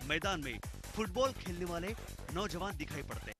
मैदान में फुटबॉल खेलने वाले नौजवान दिखाई पड़ते हैं।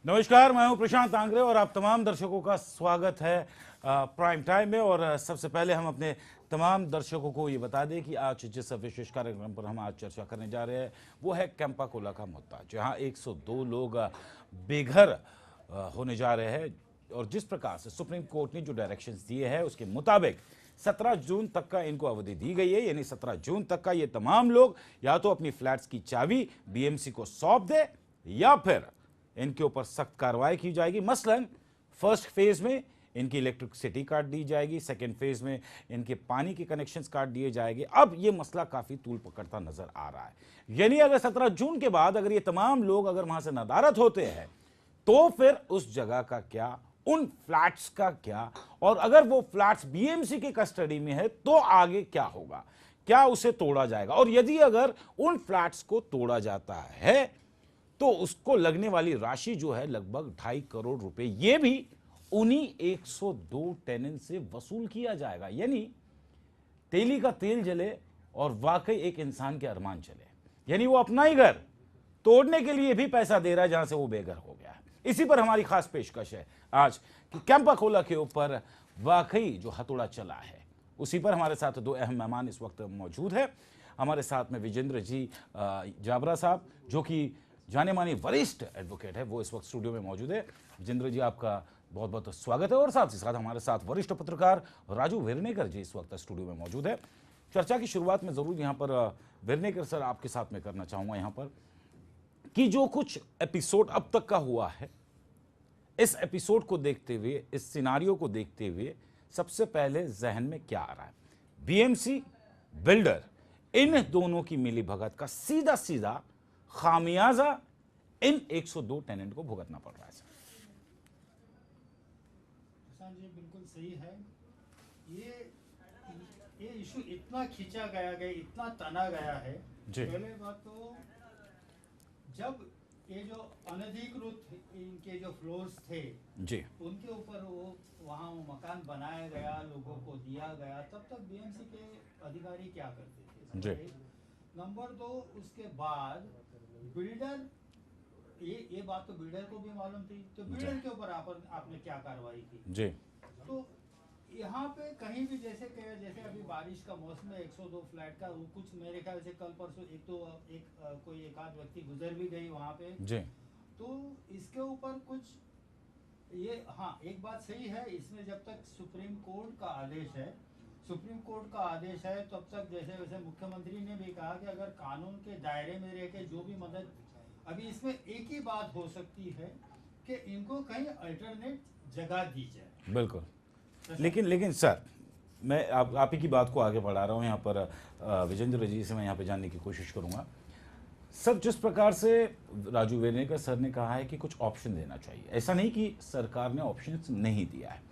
नमस्कार, मैं हूं प्रशांत आंग्रे और आप तमाम दर्शकों का स्वागत है प्राइम टाइम में। और सबसे पहले हम अपने तमाम दर्शकों को ये बता दें कि आज जिस विशेष कार्यक्रम पर हम आज चर्चा करने जा रहे हैं वो है कैंपा कोला का मुद्दा, जहां 102 लोग बेघर होने जा रहे हैं। और जिस प्रकार से सुप्रीम कोर्ट ने जो डायरेक्शंस दिए हैं उसके मुताबिक 17 जून तक का इनको अवधि दी गई है, यानी 17 जून तक का ये तमाम लोग या तो अपनी फ्लैट्स की चाबी बीएमसी को सौंप दे या फिर इनके ऊपर सख्त कार्रवाई की जाएगी। मसलन फर्स्ट फेज में इनकी इलेक्ट्रिसिटी काट दी जाएगी, सेकेंड फेज में इनके पानी के कनेक्शंस काट दिए जाएंगे। अब ये मसला काफी तूल पकड़ता नजर आ रहा है। यानी अगर 17 जून के बाद अगर ये तमाम लोग अगर वहां से नदारद होते हैं तो फिर उस जगह का क्या, उन फ्लैट्स का क्या, और अगर वो फ्लैट्स बीएमसी के कस्टडी में है तो आगे क्या होगा? क्या उसे तोड़ा जाएगा? और यदि अगर उन फ्लैट्स को तोड़ा जाता है तो उसको लगने वाली राशि जो है लगभग 2.5 करोड़ रुपए, ये भी उन्हीं 102 टेनेंट से वसूल किया जाएगा। यानी तेली का तेल जले और वाकई एक इंसान के अरमान चले। यानी वो अपना ही घर तोड़ने के लिए भी पैसा दे रहा है जहां से वो बेघर हो गया है। इसी पर हमारी खास पेशकश है आज कि कैंपा कोला के ऊपर वाकई जो हथौड़ा चला है उसी पर हमारे साथ दो अहम मेहमान इस वक्त मौजूद है। हमारे साथ में विजेंद्र जी जाबरा साहब, जो कि जाने मानी वरिष्ठ एडवोकेट है, वो इस वक्त स्टूडियो में मौजूद है। विजेंद्र जी, आपका बहुत बहुत स्वागत है। और साथ ही साथ हमारे साथ वरिष्ठ पत्रकार राजू वेरनेकर जी इस वक्त स्टूडियो में मौजूद है। चर्चा की शुरुआत में जरूर यहाँ पर वेरनेकर सर आपके साथ में करना चाहूंगा यहाँ पर कि जो कुछ एपिसोड अब तक का हुआ है, इस एपिसोड को देखते हुए, इस सिनारियो को देखते हुए सबसे पहले जहन में क्या आ रहा है? बीएमसी, बिल्डर, इन दोनों की मिलीभगत का सीधा सीधा खामियाजा इन 102 टेनेंट को भुगतना पड़ रहा है। जी बिल्कुल सही है। ये इशू इतना खींचा गया इतना तना गया है। पहले बात तो जब ये जो अनधिकृत इनके जो फ्लोर्स थे जी, उनके ऊपर वो वहाँ वो मकान बनाया गया, लोगों को दिया गया, तब तक बीएमसी के अधिकारी क्या करते थे जी। नंबर 2, उसके बाद बिल्डर, ये बात तो बिल्डर को भी मालूम थी, तो बिल्डर के ऊपर आपने क्या कार्रवाई की जी? तो यहाँ पे कहीं भी जैसे अभी बारिश का मौसम है, 102 फ्लैट का कुछ मेरे ख्याल से कल परसों कोई एक आध व्यक्ति गुजर भी गई वहाँ पे जी। तो इसके ऊपर कुछ ये, हाँ एक बात सही है, इसमें जब तक सुप्रीम कोर्ट का आदेश है तब तक वैसे मुख्यमंत्री ने भी कहा कि अगर कानून के दायरे में रह के जो भी मदद, अभी इसमें एक ही बात हो सकती है कि इनको कहीं अल्टरनेट जगह दी जाए। बिल्कुल। लेकिन सर, मैं आप ही की बात को आगे बढ़ा रहा हूँ यहाँ पर। विजेंद्र जी से मैं यहाँ पे जानने की कोशिश करूँगा। सर, जिस प्रकार से राजू वेरनेकर सर ने कहा है कि कुछ ऑप्शन देना चाहिए, ऐसा नहीं कि सरकार ने ऑप्शंस नहीं दिया है।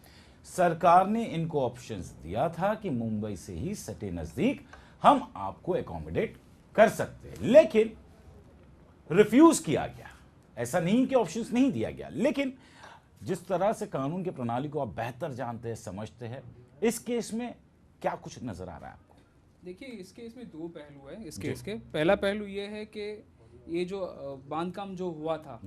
सरकार ने इनको ऑप्शंस दिया था कि मुंबई से ही सटे नजदीक हम आपको एकोमोडेट कर सकते हैं, लेकिन रिफ्यूज किया गया। ऐसा नहीं कि ऑप्शंस नहीं दिया गया, लेकिन जिस तरह से कानून की प्रणाली को आप बेहतर जानते हैं, समझते हैं, इस केस में क्या कुछ नजर आ रहा है आपको? देखिए, इस केस में दो पहलू है। इस केस के पहला पहलू ये है कि ये जो बांधकाम जो हुआ था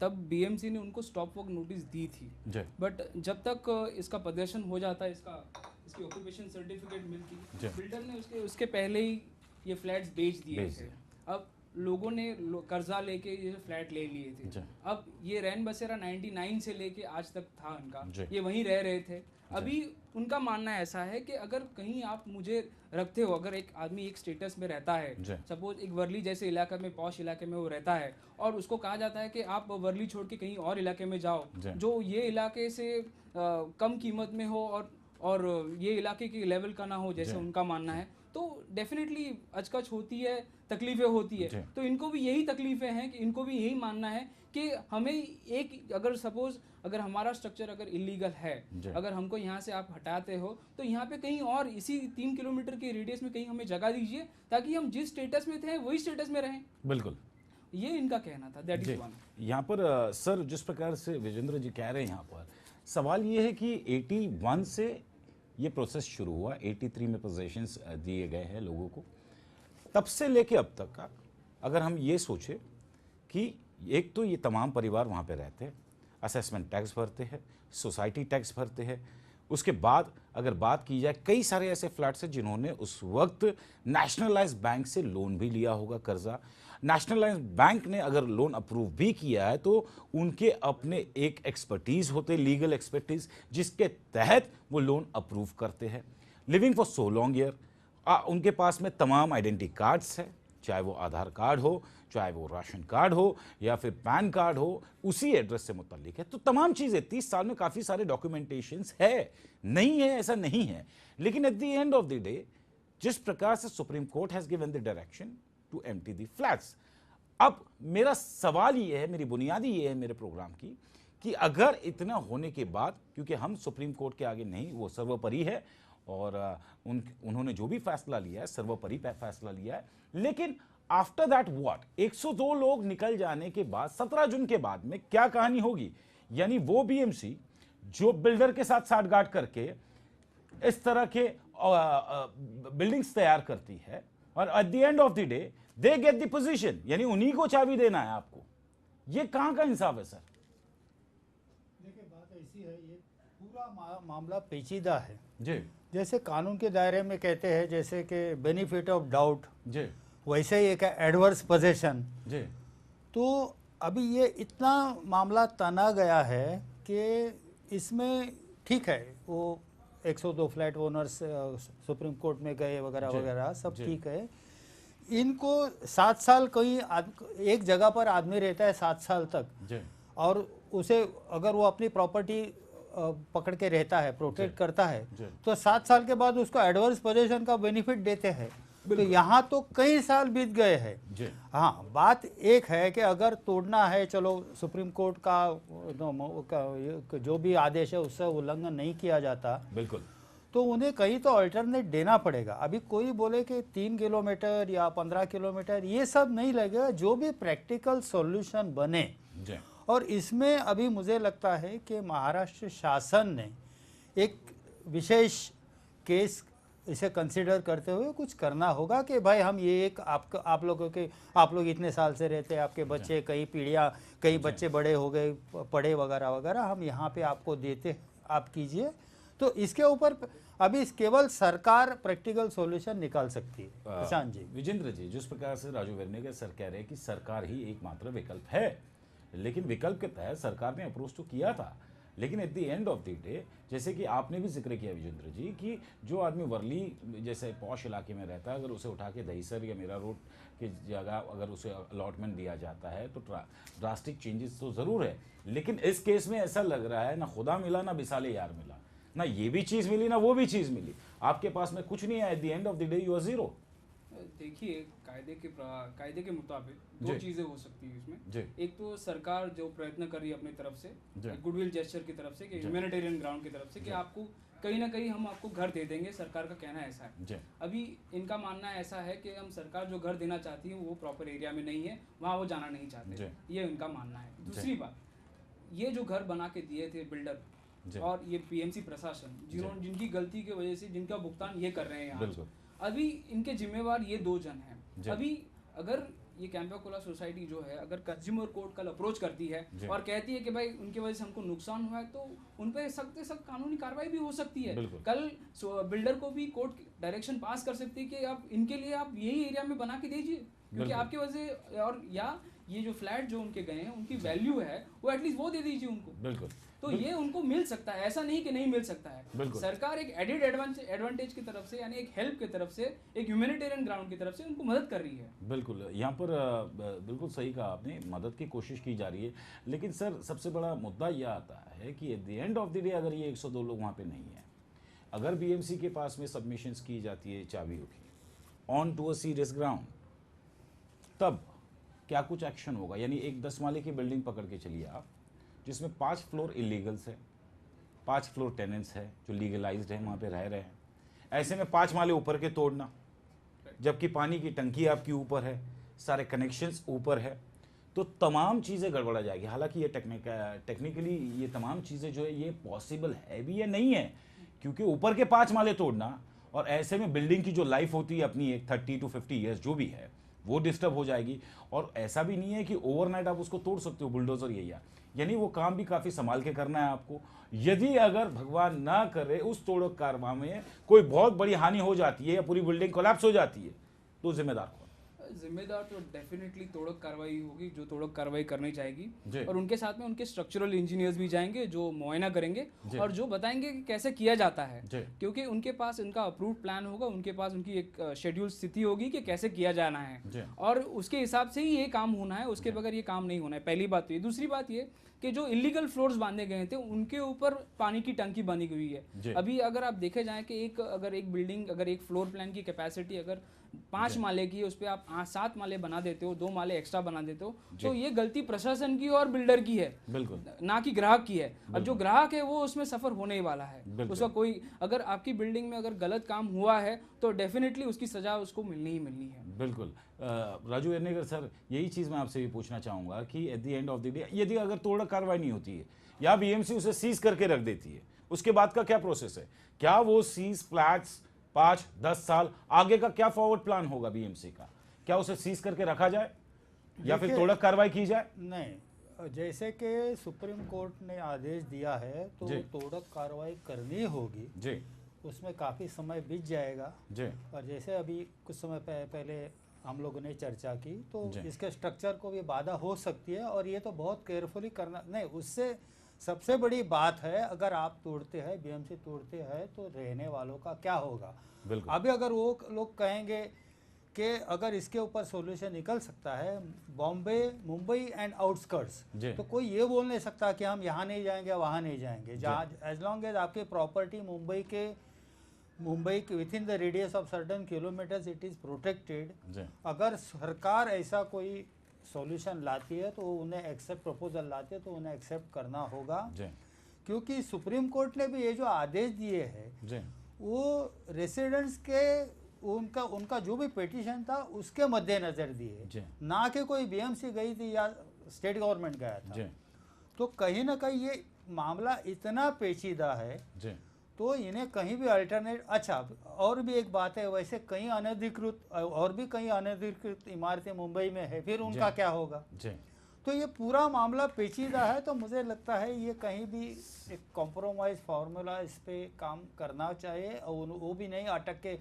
तब बीएमसी ने उनको स्टॉप वर्क नोटिस दी थी, बट जब तक इसका प्रदर्शन हो जाता, इसकी ऑक्यूपेशन सर्टिफिकेट मिलती, बिल्डर ने उसके पहले ही ये फ्लैट्स बेच दिए थे। अब लोगों ने कर्जा लेके ये फ्लैट ले लिए थे। अब ये रैन बसेरा 99 से लेके आज तक था इनका, ये वहीं रह रहे थे। अभी उनका मानना ऐसा है कि अगर कहीं आप मुझे रखते हो, अगर एक आदमी एक स्टेटस में रहता है, सपोज एक वर्ली जैसे इलाके में, पॉश इलाके में वो रहता है, और उसको कहा जाता है कि आप वर्ली छोड़ के कहीं और इलाके में जाओ जो ये इलाके से कम कीमत में हो और ये इलाके के लेवल का ना हो, जैसे उनका मानना है, तो डेफिनेटली अचकच होती है, तकलीफें होती है। तो इनको भी यही तकलीफें हैं कि इनको भी यही मानना है कि हमें एक, अगर सपोज अगर हमारा स्ट्रक्चर अगर इलीगल है, अगर हमको यहाँ से आप हटाते हो तो यहाँ पे कहीं और इसी 3 किलोमीटर के रेडियस में कहीं हमें जगह दीजिए ताकि हम जिस स्टेटस में थे वही स्टेटस में रहें। बिल्कुल, ये इनका कहना था। That is one. यहाँ पर सर जिस प्रकार से विजेंद्र जी कह रहे हैं, यहाँ पर सवाल ये है कि 81 से ये प्रोसेस शुरू हुआ, 83 में पोजेशंस दिए गए हैं लोगों को, तब से लेके अब तक का अगर हम ये सोचें कि एक तो ये तमाम परिवार वहाँ पे रहते हैं, असेसमेंट टैक्स भरते हैं, सोसाइटी टैक्स भरते हैं, उसके बाद अगर बात की जाए कई सारे ऐसे फ्लैट्स हैं जिन्होंने उस वक्त नेशनलाइज्ड बैंक से लोन भी लिया होगा, कर्जा। नेशनलाइज्ड बैंक ने अगर लोन अप्रूव भी किया है तो उनके अपने एक एक्सपर्टीज़ होते, लीगल एक्सपर्टीज़, जिसके तहत वो लोन अप्रूव करते हैं। Living for so long year, उनके पास में तमाम आइडेंटिटी कार्ड्स हैं, चाहे वो आधार कार्ड हो, चाहे वो राशन कार्ड हो या फिर पैन कार्ड हो, उसी एड्रेस से मुतल्लिक है। तो तमाम चीज़ें 30 साल में काफ़ी सारे डॉक्यूमेंटेशंस है, नहीं है ऐसा नहीं है। लेकिन at the end of the day जिस प्रकार से Supreme Court has given the direction to empty the flats, अब मेरा सवाल ये है, मेरी बुनियादी ये है मेरे प्रोग्राम की, कि अगर इतना होने के बाद, क्योंकि हम सुप्रीम कोर्ट के आगे नहीं, वो सर्वोपरि है और उन्होंने जो भी फैसला लिया है सर्वोपरि फैसला लिया है, लेकिन आफ्टर दैट व्हाट, 102 लोग निकल जाने के बाद 17 जून के बाद में क्या कहानी होगी? यानी वो बीएमसी जो बिल्डर के साथ साठगांठ करके इस तरह के बिल्डिंग्स तैयार करती है और eight the end of the day they get the position, यानी उन्हीं को चाबी देना है आपको, ये कहां का इंसाफ है सर? देखिए बात ऐसी है, ये पूरा मामला पेचीदा है जी। जैसे कानून के दायरे में कहते हैं जैसे कि बेनिफिट ऑफ डाउट, जी, वैसे ही एक एडवर्स पोजीशन। जी। तो अभी ये इतना मामला तना गया है कि इसमें ठीक है, वो 102 फ्लैट ओनर्स सुप्रीम कोर्ट में गए वगैरह वगैरह सब ठीक है। इनको 7 साल कहीं एक जगह पर आदमी रहता है 7 साल तक, और उसे अगर वो अपनी प्रॉपर्टी पकड़ के रहता है, प्रोटेक्ट करता है, तो 7 साल के बाद उसको एडवर्स पोजीशन का बेनिफिट देते हैं। तो यहाँ तो कई साल बीत गए हैं। हाँ, बात एक है कि अगर तोड़ना है, चलो सुप्रीम कोर्ट का जो भी आदेश है उससे उल्लंघन नहीं किया जाता, बिल्कुल, तो उन्हें कहीं तो अल्टरनेट देना पड़ेगा। अभी कोई बोले कि 3 किलोमीटर या 15 किलोमीटर, ये सब नहीं लगेगा, जो भी प्रैक्टिकल सॉल्यूशन बने। और इसमें अभी मुझे लगता है कि महाराष्ट्र शासन ने एक विशेष केस इसे कंसिडर करते हुए कुछ करना होगा कि भाई हम ये एक आप लोग इतने साल से रहते हैं, आपके बच्चे कई बच्चे बड़े हो गए, पढ़े वगैरह वगैरह, हम यहाँ पे आपको देते, आप कीजिए। तो इसके ऊपर अभी केवल सरकार प्रैक्टिकल सॉल्यूशन निकाल सकती है। प्रशांत जी, विजेंद्र जी, जिस प्रकार से राजू वेर्नेगर सर कह रहे हैं कि सरकार ही एकमात्र विकल्प है, लेकिन विकल्प के तहत सरकार ने अप्रोच तो किया था, लेकिन at the end of the day, जैसे कि आपने भी जिक्र किया विजेंद्र जी, कि जो आदमी वर्ली जैसे पॉश इलाके में रहता है, अगर उसे उठा के दहीसर या मीरा रोड की जगह अगर उसे अलॉटमेंट दिया जाता है तो ड्रास्टिक चेंजेस तो ज़रूर है। लेकिन इस केस में ऐसा लग रहा है ना खुदा मिला ना बिसाले यार मिला, ना ये भी चीज़ मिली ना वो भी चीज़ मिली, आपके पास में कुछ नहीं है। At the end of the day you are zero. देखिए, कायदे के मुताबिक दो चीजें हो सकती है इसमें। एक तो सरकार जो प्रयत्न कर रही है अपनी तरफ से, गुडविल जेस्चर की तरफ से, कि ह्यूमैनिटेरियन ग्राउंड की तरफ से, कि आपको कहीं ना कहीं हम आपको घर दे देंगे, सरकार का कहना ऐसा है। अभी इनका मानना ऐसा है कि हम सरकार जो घर देना चाहती है वो प्रॉपर एरिया में नहीं है, वहाँ वो जाना नहीं चाहते, ये इनका मानना है। दूसरी बात, ये जो घर बना के दिए थे बिल्डर और ये पीएमसी प्रशासन, जिनकी गलती की वजह से जिनका भुगतान ये कर रहे हैं यहाँ, अभी इनके जिम्मेवार ये 2 जन हैं। अभी अगर ये कैंपाकोला सोसाइटी जो है अगर कंज्यूमर कोर्ट कल अप्रोच करती है और कहती है कि भाई उनकी वजह से हमको नुकसान हुआ है, तो उन पर सख्त से सख्त कानूनी कार्रवाई भी हो सकती है। कल बिल्डर को भी कोर्ट डायरेक्शन पास कर सकती है कि आप इनके लिए आप यही एरिया में बना के दीजिए, क्योंकि आपकी वजह से, और या ये जो फ्लैट जो उनके गए हैं उनकी वैल्यू है वो एटलीस्ट वो दे दीजिए उनको। बिल्कुल, तो ये उनको मिल सकता है, ऐसा नहीं कि नहीं मिल सकता है। सरकार एक एडिड एडवांटेज की तरफ से, यानी एक हेल्प की तरफ से, एक ह्यूमैनिटेरियन ग्राउंड की तरफ से उनको मदद कर रही है। बिल्कुल, यहाँ पर बिल्कुल सही कहा आपने, मदद की कोशिश की जा रही है। लेकिन सर सबसे बड़ा मुद्दा यह आता है कि eight the end of the day अगर ये 102 लोग वहाँ पे नहीं है, अगर बीएमसी के पास में सबमिशंस की जाती है चाबियों की on to a serious ground, तब क्या कुछ एक्शन होगा? यानी एक 10 माले की बिल्डिंग पकड़ के चलिए आप, जिसमें 5 फ्लोर इलीगल्स है, 5 फ्लोर टेनेंट्स है जो लीगलाइज्ड है, वहाँ पे रह रहे हैं। ऐसे में 5 माले ऊपर के तोड़ना, जबकि पानी की टंकी आपकी ऊपर है, सारे कनेक्शंस ऊपर है, तो तमाम चीज़ें गड़बड़ा जाएगी। हालांकि ये टेक्निकली ये तमाम चीज़ें जो है ये पॉसिबल है भी या नहीं है, क्योंकि ऊपर के 5 माले तोड़ना और ऐसे में बिल्डिंग की जो लाइफ होती है अपनी एक 30 to 50 ईयर्स जो भी है वो डिस्टर्ब हो जाएगी। और ऐसा भी नहीं है कि ओवरनाइट आप उसको तोड़ सकते हो बुलडोजर यानी वो काम भी काफ़ी संभाल के करना है आपको। यदि अगर भगवान ना करे उस तोड़ कार्रवाई में कोई बहुत बड़ी हानि हो जाती है या पूरी बिल्डिंग कोलैप्स हो जाती है, तो जिम्मेदार कौन? जिम्मेदार तो डेफिनेटली तोड़क कार्रवाई होगी, जो तोड़क कार्रवाई करनी चाहेगी, और उनके साथ में उनके स्ट्रक्चरल इंजीनियर्स भी जाएंगे जो मुआयना करेंगे और जो बताएंगे कि कैसे किया जाता है, क्योंकि उनके पास उनका अप्रूव्ड प्लान होगा, उनके पास उनकी एक शेड्यूल स्थिति होगी कि कैसे किया जाना है और उसके हिसाब से ही ये काम होना है, उसके बगैर ये काम नहीं होना है। पहली बात तो ये। दूसरी बात ये कि जो इलीगल फ्लोर्स बांधे गए थे उनके ऊपर पानी की टंकी बनी हुई है। अभी अगर आप देखे जाए कि अगर एक बिल्डिंग, अगर एक फ्लोर प्लान की कैपेसिटी अगर 5 माले की है, उस पर आप 7 माले बना देते हो, 2 माले एक्स्ट्रा बना देते हो, तो ये गलती प्रशासन की और बिल्डर की है, बिल्कुल ना कि ग्राहक की है। अब जो ग्राहक है वो उसमें सफर होने ही वाला है। उसका कोई, अगर आपकी बिल्डिंग में अगर गलत काम हुआ है तो डेफिनेटली उसकी सजा उसको मिलनी ही मिलनी है। बिल्कुल। राजू एर्नेगर सर, यही चीज़ मैं आपसे भी पूछना चाहूँगा कि eight the end of the day यदि अगर तोड़ कार्रवाई नहीं होती है या बीएमसी उसे सीज करके रख देती है, उसके बाद का क्या प्रोसेस है? क्या वो सीज फ्लैट्स 5-10 साल आगे का क्या फॉरवर्ड प्लान होगा बीएमसी का? क्या उसे सीज करके रखा जाए या फिर तोड़क कार्रवाई की जाए? नहीं, जैसे कि सुप्रीम कोर्ट ने आदेश दिया है तो तोड़क कार्रवाई करनी होगी जी, उसमें काफ़ी समय बीत जाएगा जी। और जैसे अभी कुछ समय पहले हम लोगों ने चर्चा की तो इसके स्ट्रक्चर को भी बाधा हो सकती है और ये तो बहुत केयरफुली करना नहीं। उससे सबसे बड़ी बात है, अगर आप तोड़ते हैं, बीएमसी तोड़ते हैं, तो रहने वालों का क्या होगा? अभी अगर वो लोग कहेंगे कि अगर इसके ऊपर सॉल्यूशन निकल सकता है बॉम्बे, मुंबई एंड आउटस्कर्ट्स, तो कोई ये बोल नहीं सकता कि हम यहाँ नहीं जाएंगे, वहाँ नहीं जाएंगे। जहाँ एज लॉन्ग एज आपकी प्रॉपर्टी मुंबई के with in the radius of certain kilometres it is protected. अगर सरकार ऐसा कोई सॉल्यूशन लाती है तो उन्हें एक्सेप्ट, प्रपोजल लाते हैं तो उन्हें एक्सेप्ट करना होगा, क्योंकि सुप्रीम कोर्ट ने भी ये जो आदेश दिए हैं वो रेसिडेंट्स के उनका जो भी पिटीशन था उसके मद्देनजर दिए, ना कि कोई बीएमसी गई थी या स्टेट गवर्नमेंट गया था। तो कहीं ना कहीं ये मामला इतना पेचीदा है तो इन्हें कहीं भी अल्टरनेट। अच्छा, और भी एक बात है, वैसे कई अनधिकृत इमारतें मुंबई में है, फिर उनका क्या होगा? तो ये पूरा मामला पेचीदा है। तो मुझे लगता है ये कहीं भी एक कॉम्प्रोमाइज फार्मूला इस पे काम करना चाहिए और वो भी नहीं अटक के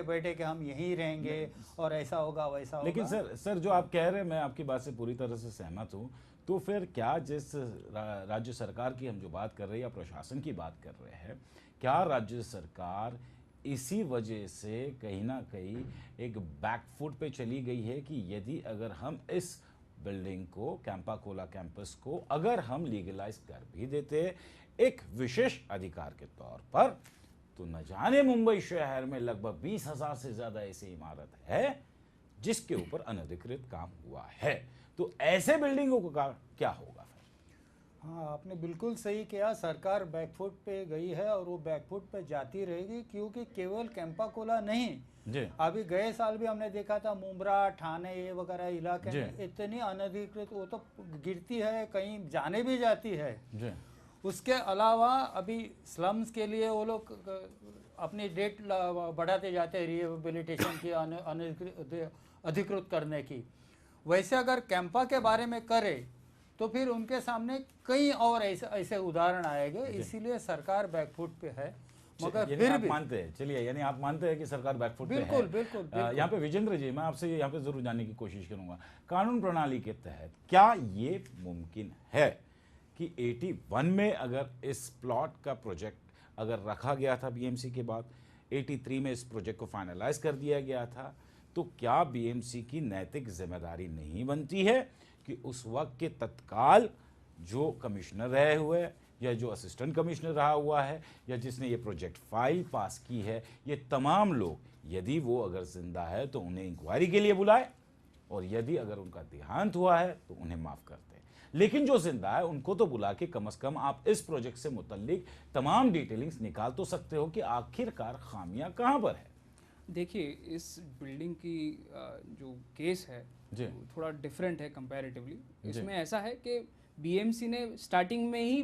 बैठे कि हम यहीं रहेंगे और ऐसा होगा वैसा होगा। लेकिन सर जो आप कह रहे हैं मैं आपकी बात से पूरी तरह से सहमत हूँ। तो फिर क्या जिस राज्य सरकार की हम जो बात कर रहे हैं या प्रशासन की बात कर रहे हैं, क्या राज्य सरकार इसी वजह से कहीं ना कहीं एक बैकफुट पे चली गई है कि यदि अगर हम इस बिल्डिंग को, कैंपा कोला कैंपस को अगर हम लीगलाइज कर भी देते एक विशेष अधिकार के तौर पर, तो न जाने मुंबई शहर में लगभग 20,000 से ज्यादा ऐसी इमारत है जिसके ऊपर अनधिकृत काम हुआ है। तो ऐसे बिल्डिंगों का क्या होगा? हाँ, आपने बिल्कुल सही किया। सरकार बैकफुट पे गई है और वो बैकफुट पे जाती रहेगी, क्योंकि केवल कैंपा कोला नहीं जी। अभी गए साल भी हमने देखा था मुंब्रा, ठाणे ये वगैरह इलाके में इतनी अनधिकृत वो तो गिरती है, कहीं जाने भी जाती है जी। उसके अलावा अभी स्लम्स के लिए वो लोग अपनी डेट बढ़ाते जाते हैं रिहेबिलिटेशन की, अधिकृत करने की। वैसे अगर कैंपा के बारे में करे तो फिर उनके सामने कई और ऐसे उदाहरण आएंगे, इसीलिए सरकार बैकफुट पे है। मगर फिर भी मानते हैं, चलिए यानी आप मानते हैं कि सरकार बैकफुट पे है। बिल्कुल। यहाँ पे विजेंद्र जी, मैं आपसे यहाँ पे जरूर जानने की कोशिश करूंगा, कानून प्रणाली के तहत क्या ये मुमकिन है कि 81 में अगर इस प्लॉट का प्रोजेक्ट अगर रखा गया था बीएमसी के बाद, 83 में इस प्रोजेक्ट को फाइनलाइज कर दिया गया था, तो क्या बीएमसी की नैतिक जिम्मेदारी नहीं बनती है कि उस वक्त के तत्काल जो कमिश्नर रहे हुए या जो असिस्टेंट कमिश्नर रहा हुआ है या जिसने ये प्रोजेक्ट फाइल पास की है, ये तमाम लोग यदि वो अगर जिंदा है तो उन्हें इंक्वायरी के लिए बुलाए, और यदि अगर उनका देहांत हुआ है तो उन्हें माफ करते हैं, लेकिन जो जिंदा है उनको तो बुला के कम से कम आप इस प्रोजेक्ट से मुतल्लिक तमाम डिटेलिंग्स निकाल तो सकते हो कि आखिरकार खामियां कहां पर है। देखिए, इस बिल्डिंग की जो केस है जी, थोड़ा डिफरेंट है कंपैरेटिवली। इसमें ऐसा है कि बीएमसी ने स्टार्टिंग में ही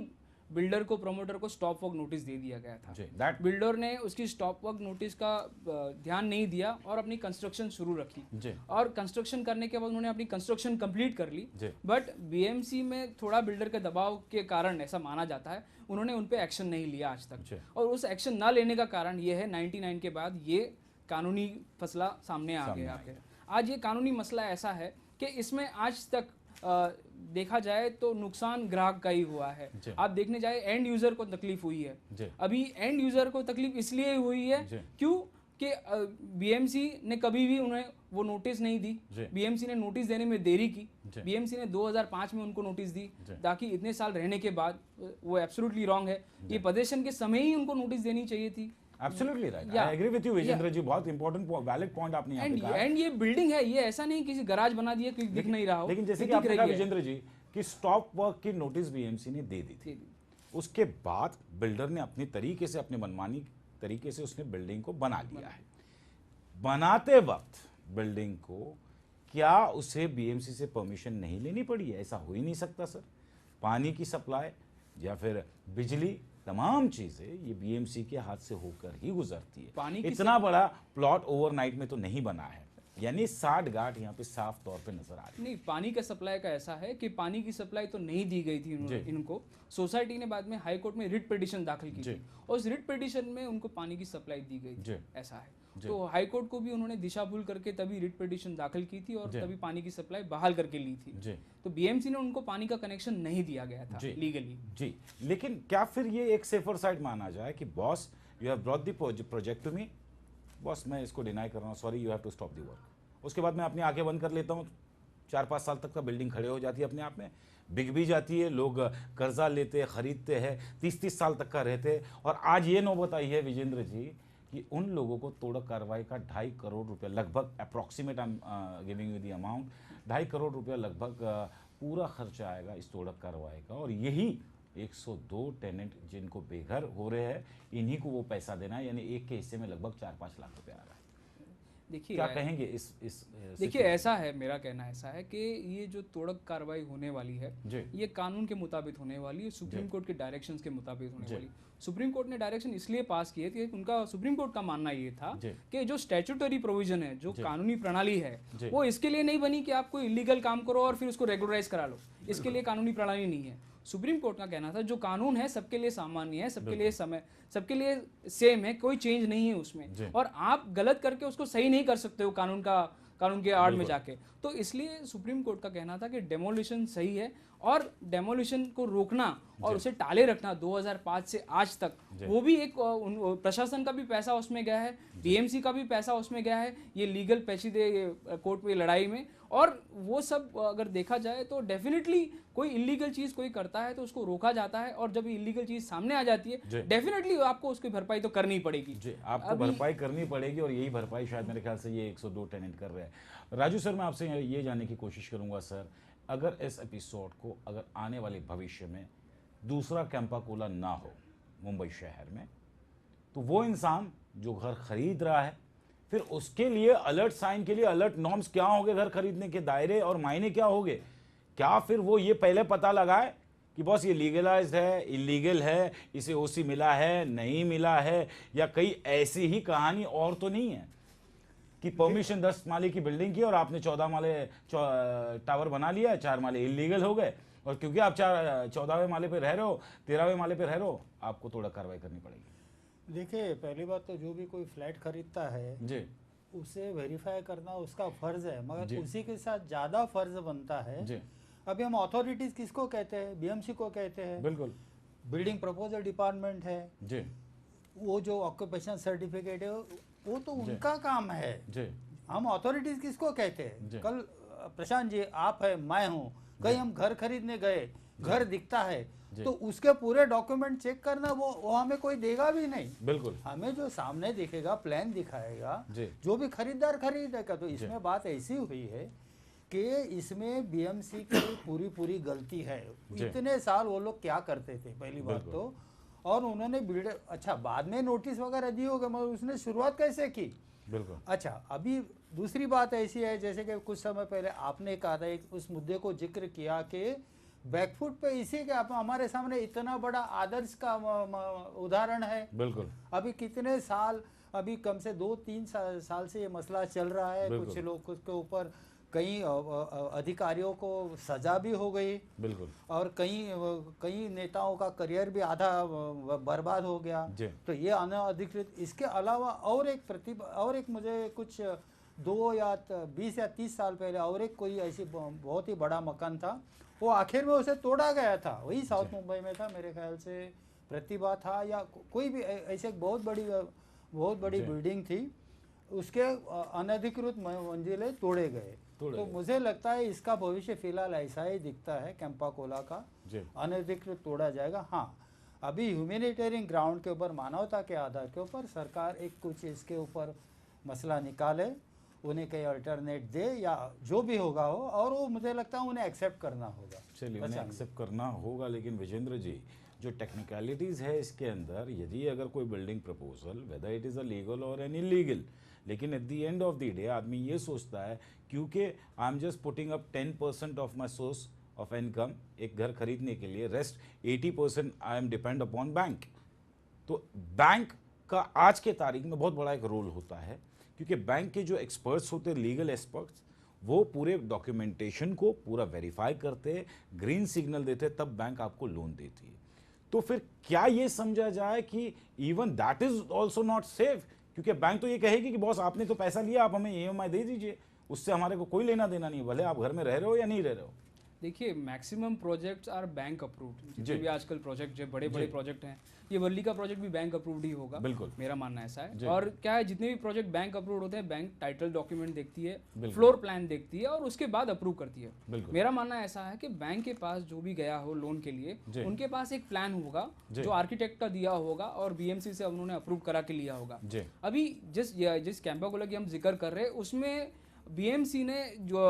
बिल्डर को, प्रमोटर को स्टॉप वर्क नोटिस दे दिया गया था। बिल्डर ने उसकी स्टॉप वर्क नोटिस का ध्यान नहीं दिया और अपनी कंस्ट्रक्शन शुरू रखी, और कंस्ट्रक्शन करने के बाद उन्होंने अपनी कंस्ट्रक्शन कंप्लीट कर ली। बट बीएमसी में थोड़ा बिल्डर के दबाव के कारण, ऐसा माना जाता है, उन्होंने उन पे एक्शन नहीं लिया आज तक। और उस एक्शन ना लेने का कारण ये है 99 के बाद ये कानूनी मसला सामने आ गया। आज ये कानूनी मसला ऐसा है कि इसमें आज तक देखा जाए तो नुकसान ग्राहक का ही हुआ है। आप देखने जाए एंड यूजर को तकलीफ हुई है। अभी एंड यूजर को तकलीफ इसलिए हुई है क्यों कि बीएमसी ने कभी भी उन्हें वो नोटिस नहीं दी। बीएमसी ने नोटिस देने में देरी की। बीएमसी ने 2005 में उनको नोटिस दी, ताकि इतने साल रहने के बाद, वो एब्सोल्युटली रॉन्ग है। ये पोजीशन के समय ही उनको नोटिस देनी चाहिए थी। Absolutely right. I agree with you, Vijendra जी। बहुत इंपॉर्टेंट वैलिड पॉइंट आपने यहाँ पे कहा। एंड ये बिल्डिंग है, ये ऐसा नहीं किसी गराज बना दिया कि दिख नहीं रहा हो। लेकिन जैसे कि आपने कहा विजेंद्र जी कि स्टॉप वर्क की नोटिस बीएमसी ने दे दी थी, उसके बाद बिल्डर ने अपनी तरीके से, अपने मनमानी तरीके से उसने बिल्डिंग को बना लिया है। बनाते वक्त बिल्डिंग को क्या उसे बीएमसी से परमिशन नहीं लेनी पड़ी है? ऐसा हो ही नहीं सकता सर। पानी की सप्लाई या फिर बिजली, तमाम चीजें ये बीएमसी के हाथ से होकर ही गुजरती है। पानी इतना बड़ा प्लॉट ओवरनाइट में तो नहीं बना है, यानी 60 गांठ यहाँ पे साफ तौर पे नजर आ रही है। नहीं, पानी का सप्लाई का ऐसा है कि पानी की सप्लाई तो नहीं दी गई थी इनको। सोसाइटी ने बाद में हाई कोर्ट में रिट पिटीशन दाखिल की थी, और उस रिट पिटीशन में उनको पानी की सप्लाई दी गई, ऐसा है। तो हाई कोर्ट को भी उन्होंने दिशा भूल करके तभी रिट पिटीशन दाखिल की थी और तभी पानी की सप्लाई बहाल करके ली थी। तो बीएमसी ने उनको पानी का कनेक्शन नहीं दिया गया था लीगली। जी, लेकिन क्या फिर ये एक सेफर साइड माना जाए कि boss, you have brought the project to me, boss मैं इसको डिनाई कर रहा हूँ, sorry you have to stop the work. उसके बाद मैं अपनी आंखें बंद कर लेता हूँ, 4-5 साल तक का बिल्डिंग खड़े हो जाती है अपने आप में, बिक भी जाती है, लोग कर्जा लेते, खरीदते हैं, 30-30 साल तक का रहते हैं। और आज ये नौबत आई है विजेंद्र जी कि उन लोगों को तोड़क कार्रवाई का 2.5 करोड़ रुपया लगभग, approximate I am giving you the amount, 2.5 crore रुपया लगभग पूरा खर्चा आएगा इस तोड़क कार्रवाई का। और यही 102 टेनेंट जिनको बेघर हो रहे हैं, इन्हीं को वो पैसा देना है, यानी एक के हिस्से में लगभग 4-5 लाख रुपया आ रहा है। देखिए क्या कहेंगे इस देखिए, ऐसा है, मेरा कहना ऐसा है कि ये जो तोड़क कार्रवाई होने वाली है ये कानून के मुताबिक होने वाली है, सुप्रीम कोर्ट के डायरेक्शंस के मुताबिक होने वाली। सुप्रीम कोर्ट ने डायरेक्शन इसलिए पास किए थे, उनका सुप्रीम कोर्ट का मानना ये था कि जो स्टैट्यूटरी प्रोविजन है, जो कानूनी प्रणाली है, वो इसके लिए नहीं बनी कि आप कोई इलीगल काम करो और फिर उसको रेगुलराइज करा लो। इसके लिए कानूनी प्रणाली नहीं है। सुप्रीम कोर्ट का कहना था जो कानून है सबके लिए सामान्य है, सबके लिए समय, सबके लिए सेम है, कोई चेंज नहीं है उसमें, और आप गलत करके उसको सही नहीं कर सकते हो कानून के आड़ में जाके। तो इसलिए सुप्रीम कोर्ट का कहना था कि डेमोलिशन सही है, और डेमोलिशन को रोकना और उसे टाले रखना 2005 से आज तक, वो भी एक प्रशासन का भी पैसा उसमें गया है, बीएमसी का भी पैसा उसमें गया है, ये लीगल पेचीदे कोर्ट में लड़ाई में। और वो सब अगर देखा जाए तो डेफिनेटली कोई इलीगल चीज कोई करता है तो उसको रोका जाता है, और जब इलीगल चीज सामने आ जाती है डेफिनेटली आपको उसकी भरपाई तो करनी पड़ेगी। आपको भरपाई करनी पड़ेगी, और यही भरपाई शायद मेरे ख्याल से ये 102 टेनेंट कर रहे हैं। राजू सर, मैं आपसे ये जानने की कोशिश करूंगा सर, अगर इस एपिसोड को, अगर आने वाले भविष्य में दूसरा कैंपा कोला ना हो मुंबई शहर में, तो वो इंसान जो घर खरीद रहा है, फिर उसके लिए अलर्ट साइन के लिए अलर्ट नॉर्म्स क्या होंगे, घर खरीदने के दायरे और मायने क्या होंगे? क्या फिर वो ये पहले पता लगाए कि बॉस ये लीगलाइज्ड है, इलीगल है, इसे ओसी मिला है, नहीं मिला है, या कई ऐसी ही कहानी और तो नहीं है कि परमिशन 10 माले की बिल्डिंग की और आपने 14 माले टावर बना लिया, 4 माले इलीगल हो गए, और क्योंकि आप 14वें माले पे रह रहे हो, 13वें माले पे रह रहे हो, आपको थोड़ा कार्रवाई करनी पड़ेगी। देखिए, पहली बात तो जो भी कोई फ्लैट खरीदता है जी, उसे वेरीफाई करना उसका फर्ज है, मगर उसी के साथ ज़्यादा फर्ज बनता है जी अभी हम अथॉरिटीज किसको कहते हैं? बीएमसी को कहते हैं। बिल्कुल। बिल्डिंग प्रपोजल डिपार्टमेंट है जी, वो जो ऑक्यूपेशन सर्टिफिकेट है वो तो उनका काम है जी। हम अथॉरिटीज किसको कहते जी। हैं? कल प्रशांत जी, आप है, मैं हूँ, कहीं हम घर खरीदने गए, घर दिखता है तो उसके पूरे डॉक्यूमेंट चेक करना वो हमें कोई देगा भी नहीं। बिल्कुल। हमें जो सामने दिखेगा, प्लान दिखाएगा, जी। जो भी खरीदार खरीदेगा। तो इसमें बात ऐसी हुई है कि इसमें बीएमसी की पूरी गलती है। इतने साल वो लोग क्या करते थे पहली बात तो, और उन्होंने बिल्डर, अच्छा बाद में नोटिस वगैरह दिए होगा, मगर उसने शुरुआत कैसे की? बिल्कुल। अच्छा, अभी दूसरी बात ऐसी है, जैसे कि कुछ समय पहले आपने कहा था, एक उस मुद्दे को जिक्र किया कि बैकफुट पे इसी के आप हमारे सामने इतना बड़ा आदर्श का उदाहरण है। बिल्कुल। अभी कितने साल, अभी कम से 2-3 साल से ये मसला चल रहा है। कुछ लोग के ऊपर कई अधिकारियों को सजा भी हो गई। बिल्कुल। और कई नेताओं का करियर भी आधा बर्बाद हो गया। तो ये अनधिकृत, इसके अलावा और एक मुझे कुछ 2 या 20 या 30 साल पहले और एक कोई ऐसी बहुत ही बड़ा मकान था, वो आखिर में उसे तोड़ा गया था। वही साउथ मुंबई में था, मेरे ख्याल से प्रतिभा था या कोई भी ऐसे बहुत बड़ी बिल्डिंग थी, उसके अनधिकृत मंजिले तोड़े गए। तो मुझे लगता है इसका भविष्य फिलहाल ऐसा ही दिखता है, कैंपा कोला का अनधिकृत तोड़ा जाएगा। हाँ, अभी ह्यूमैनिटेरियन ग्राउंड के ऊपर, मानवता के आधार के ऊपर सरकार एक कुछ इसके ऊपर मसला निकाले, उन्हें कहीं अल्टरनेट दे या जो भी होगा हो, और वो मुझे लगता है उन्हें एक्सेप्ट करना होगा। चलिए, उन्हें एक्सेप्ट करना होगा। लेकिन विजेंद्र जी, जो टेक्निकलिटीज़ है इसके अंदर, यदि अगर कोई building proposal, whether it is a legal और एन इलीगल, लेकिन at the end of the day आदमी ये सोचता है क्योंकि I am just putting up 10% of my source of income एक घर खरीदने के लिए, rest 80% I am depend upon bank. तो बैंक का आज के तारीख में बहुत बड़ा एक रोल होता है, क्योंकि बैंक के जो एक्सपर्ट्स होते हैं, लीगल एक्सपर्ट्स, वो पूरे डॉक्यूमेंटेशन को पूरा वेरीफाई करते हैं, ग्रीन सिग्नल देते हैं, तब बैंक आपको लोन देती है। तो फिर क्या ये समझा जाए कि even that is also not safe? क्योंकि बैंक तो ये कहेगी कि बॉस आपने तो पैसा लिया, आप हमें EMI दे दीजिए, उससे हमारे को कोई लेना देना नहीं, भले आप घर में रह रहे हो या नहीं रह रहे हो। देखिए, maximum projects are bank approved. जितने भी आजकल प्रोजेक्ट जो बड़े प्रोजेक्ट हैं, ये वर्ली का प्रोजेक्ट भी बैंक अप्रूव्ड ही होगा। बिल्कुल, मेरा मानना ऐसा है। और क्या है, जितने भी प्रोजेक्ट बैंक अप्रूव्ड होते हैं, बैंक टाइटल डॉक्यूमेंट देखती है, फ्लोर प्लान देखती है और उसके बाद अप्रूव करती है। मेरा मानना ऐसा है कि बैंक के पास जो भी गया हो लोन के लिए, उनके पास एक प्लान होगा जो आर्किटेक्ट का दिया होगा और BMC से उन्होंने अप्रूव करा के लिया होगा। अभी जिस कैंपा कोला की हम जिक्र कर रहे हैं, उसमें BMC ने जो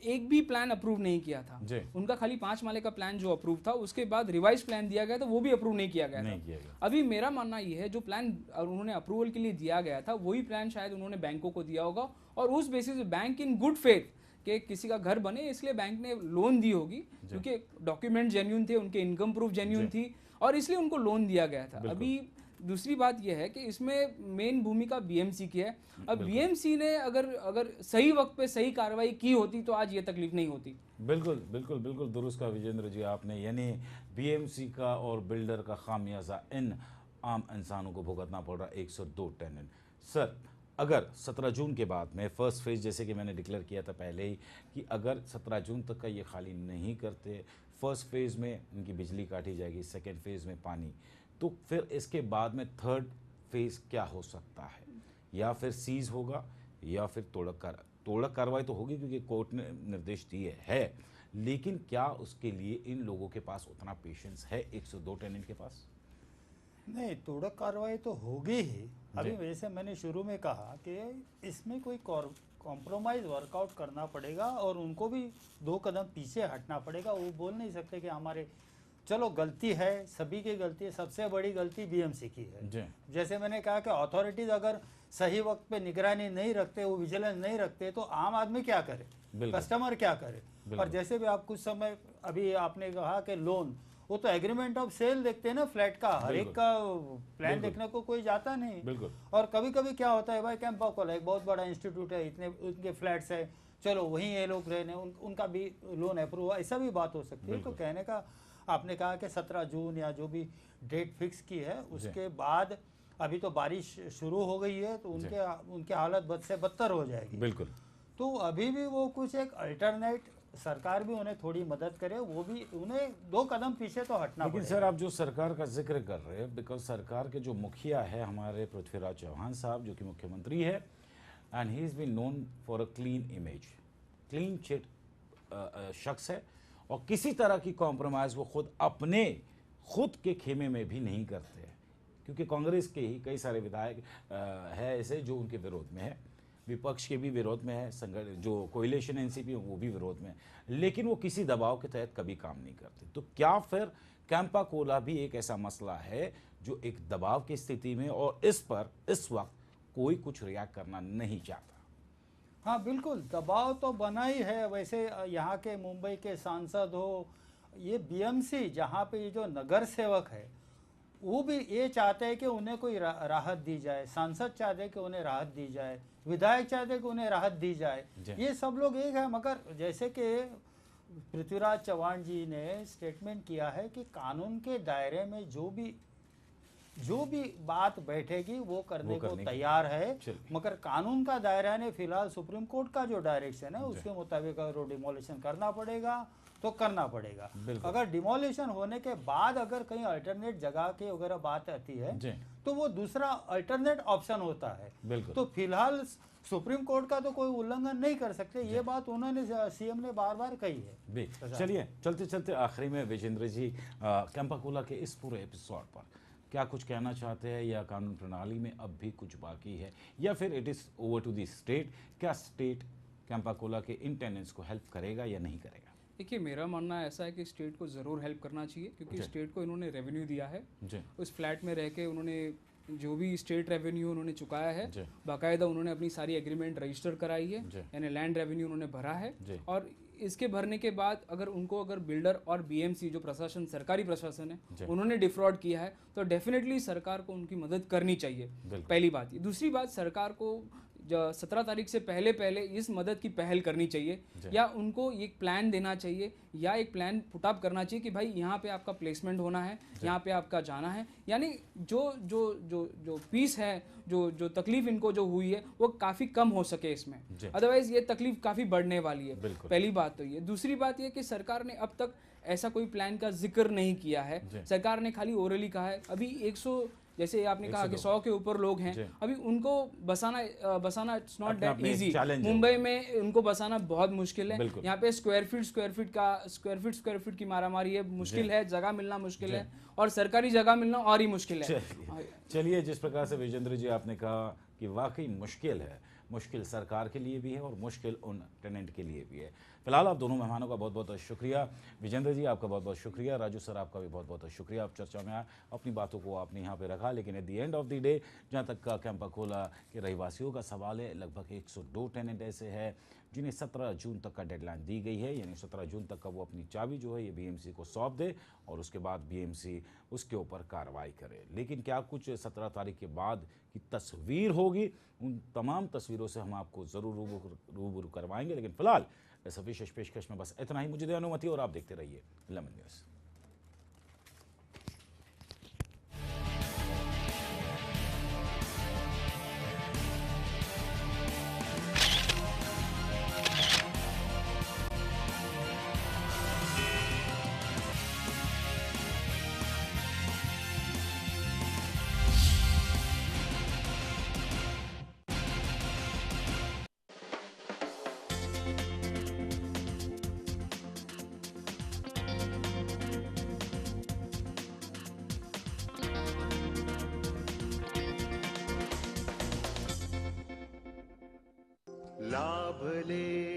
एक भी प्लान अप्रूव नहीं किया था। उनका खाली 5 माले का प्लान जो अप्रूव था, उसके बाद रिवाइज प्लान दिया गया था, वो भी अप्रूव नहीं किया गया था। अभी मेरा मानना ये है, जो प्लान उन्होंने अप्रूवल के लिए दिया गया था, वही प्लान शायद उन्होंने बैंकों को दिया होगा, और उस बेसिस पे बैंक इन गुड फेथ कि किसी का घर बने, इसलिए बैंक ने लोन दी होगी, क्योंकि डॉक्यूमेंट जेन्युइन थे, उनके इनकम प्रूफ जेन्युइन थी, और इसलिए उनको लोन दिया गया था। अभी दूसरी बात यह है कि इसमें मेन भूमिका BMC की है। अब BMC ने अगर सही वक्त पे सही कार्रवाई की होती तो आज ये तकलीफ नहीं होती। बिल्कुल बिल्कुल बिल्कुल दुरुस्त कहा विजेंद्र जी आपने, यानी BMC का और बिल्डर का खामियाजा इन आम इंसानों को भुगतना पड़ रहा 102 टेनेंट। सर, अगर 17 जून के बाद में फर्स्ट फेज, जैसे कि मैंने डिक्लेयर किया था पहले ही, कि अगर 17 जून तक का ये खाली नहीं करते, फर्स्ट फेज़ में इनकी बिजली काटी जाएगी, सेकेंड फेज़ में पानी, तो फिर इसके बाद में थर्ड फेज़ क्या हो सकता है? या फिर सीज होगा या फिर तोड़क कार्रवाई तो होगी, क्योंकि कोर्ट ने निर्देश दिए है, लेकिन क्या उसके लिए इन लोगों के पास उतना पेशेंस है 102 टेनेंट के पास? नहीं, तोड़क कार्रवाई तो होगी ही। अभी वैसे मैंने शुरू में कहा कि इसमें कोई कॉम्प्रोमाइज़ वर्कआउट करना पड़ेगा और उनको भी 2 कदम पीछे हटना पड़ेगा। वो बोल नहीं सकते कि हमारे, चलो गलती है, सभी की गलती है, सबसे बड़ी गलती BMC की है। जैसे मैंने कहा कि अथॉरिटीज़ अगर सही वक्त पे निगरानी नहीं रखते, वो विजिलेंस नहीं रखते, तो आम आदमी क्या करे, कस्टमर क्या करे? और जैसे भी आप कुछ समय अभी आपने कहा कि लोन, वो तो एग्रीमेंट ऑफ सेल देखते हैं ना फ्लैट का, हर एक का प्लान देखने को कोई जाता नहीं। और कभी कभी क्या होता है भाई, कैंपा कोला एक बहुत बड़ा इंस्टीट्यूट है, इतने उनके फ्लैट्स है, चलो वहीं ये लोग रहने, उनका भी लोन अप्रूव, ऐसा भी बात हो सकती है। तो कहने का आपने कहा कि 17 जून या जो भी डेट फिक्स की है, उसके बाद अभी तो बारिश शुरू हो गई है, तो उनके हालत बद से बदतर हो जाएगी। बिल्कुल। तो अभी भी वो कुछ एक अल्टरनेट सरकार भी उन्हें थोड़ी मदद करे, वो भी उन्हें 2 कदम पीछे तो हटना लेकिन पड़ेगा। सर आप जो सरकार का जिक्र कर रहे हैं, बिकॉज सरकार के जो मुखिया है हमारे पृथ्वीराज चौहान साहब जो कि मुख्यमंत्री है, and he is been known for a clean image, clean chit शख्स है और किसी तरह की कॉम्प्रोमाइज़ वो खुद के खेमे में भी नहीं करते हैं, क्योंकि कांग्रेस के ही कई सारे विधायक है ऐसे जो उनके विरोध में है, विपक्ष के भी विरोध में है, जो कोएलिशन एनसीपी वो भी विरोध में है, लेकिन वो किसी दबाव के तहत कभी काम नहीं करते। तो क्या फिर कैंपा कोला भी एक ऐसा मसला है जो एक दबाव की स्थिति में और इस पर इस वक्त कोई कुछ रिएक्ट करना नहीं चाहता? हाँ बिल्कुल, दबाव तो बना ही है। वैसे यहाँ के मुंबई के सांसद हो, ये बीएमसी जहाँ पे ये जो नगर सेवक है वो भी ये चाहते हैं कि उन्हें कोई राहत दी जाए, सांसद चाहते हैं कि उन्हें राहत दी जाए, विधायक चाहते हैं कि उन्हें राहत दी जाए, ये सब लोग एक है। मगर जैसे कि पृथ्वीराज चौहान जी ने स्टेटमेंट किया है कि कानून के दायरे में जो भी बात बैठेगी वो करने को तैयार है, मगर कानून का दायरा ने फिलहाल सुप्रीम कोर्ट का जो डायरेक्शन है उसके मुताबिक अगर डिमोलिशन करना पड़ेगा तो करना पड़ेगा। अगर डिमोलिशन होने के बाद अगर कहीं अल्टरनेट जगह की वगैरह बात आती है तो वो दूसरा अल्टरनेट ऑप्शन होता है। तो फिलहाल सुप्रीम कोर्ट का तो कोई उल्लंघन नहीं कर सकते, ये बात उन्होंने सीएम ने बार बार कही है। चलिए चलते चलते आखिरी में विजेंद्र जी, कैंपा कोला के इस पूरे एपिसोड पर क्या कुछ कहना चाहते हैं, या कानून प्रणाली में अब भी कुछ बाकी है, या फिर it is over to the state? क्या स्टेट कैंपा कोला के इन टेनेंट्स को हेल्प करेगा या नहीं करेगा? देखिए, मेरा मानना ऐसा है कि स्टेट को ज़रूर हेल्प करना चाहिए, क्योंकि स्टेट को इन्होंने रेवेन्यू दिया है, उस फ्लैट में रह के उन्होंने जो भी स्टेट रेवेन्यू उन्होंने चुकाया है, बाकायदा उन्होंने अपनी सारी एग्रीमेंट रजिस्टर कराई है, यानी लैंड रेवेन्यू उन्होंने भरा है। और इसके भरने के बाद अगर बिल्डर और बीएमसी जो प्रशासन, सरकारी प्रशासन है, उन्होंने डिफ्रॉड किया है तो डेफिनेटली सरकार को उनकी मदद करनी चाहिए, पहली बात। दूसरी बात, सरकार को 17 तारीख से पहले इस मदद की पहल करनी चाहिए, या उनको एक प्लान देना चाहिए, या एक प्लान पुटअप करना चाहिए कि भाई यहाँ पे आपका प्लेसमेंट होना है, यहाँ पे आपका जाना है, यानी जो पीस है, जो तकलीफ इनको जो हुई है वो काफ़ी कम हो सके इसमें, अदरवाइज ये तकलीफ काफ़ी बढ़ने वाली है। पहली बात तो ये। दूसरी बात ये कि सरकार ने अब तक ऐसा कोई प्लान का जिक्र नहीं किया है, सरकार ने खाली ओरली कहा है। अभी 100, जैसे आपने कहा कि 100 के ऊपर लोग हैं, अभी उनको बसाना it's not that easy. Mumbai में उनको बसाना बहुत मुश्किल है। यहाँ पे स्क्वायर फीट की मारामारी है, मुश्किल है, जगह मिलना मुश्किल है, और सरकारी जगह मिलना और ही मुश्किल है। चलिए, जिस प्रकार से विजेंद्र जी आपने कहा कि वाकई मुश्किल है, मुश्किल सरकार के लिए भी है और मुश्किल उन टेनेंट के लिए भी है। फिलहाल आप दोनों मेहमानों का बहुत बहुत शुक्रिया। विजेंद्र जी आपका बहुत बहुत शुक्रिया, राजू सर आपका भी बहुत बहुत शुक्रिया। आप चर्चा में आए, अपनी बातों को आपने यहाँ पे रखा, लेकिन at the end of the day जहाँ तक का कैंपा कोला के रहवासियों का सवाल है, लगभग 102 टेनेंट ऐसे हैं जिन्हें 17 जून तक का डेडलाइन दी गई है, यानी 17 जून तक का वो अपनी चाबी जो है ये बीएमसी को सौंप दे और उसके बाद बीएमसी उसके ऊपर कार्रवाई करे। लेकिन क्या कुछ 17 तारीख के बाद की तस्वीर होगी, उन तमाम तस्वीरों से हम आपको ज़रूर रूबरू करवाएंगे। लेकिन फिलहाल इस विशेष पेशकश में बस इतना ही। मुझे दे अनुमति और आप देखते रहिए लेमन न्यूज़। लाभ ले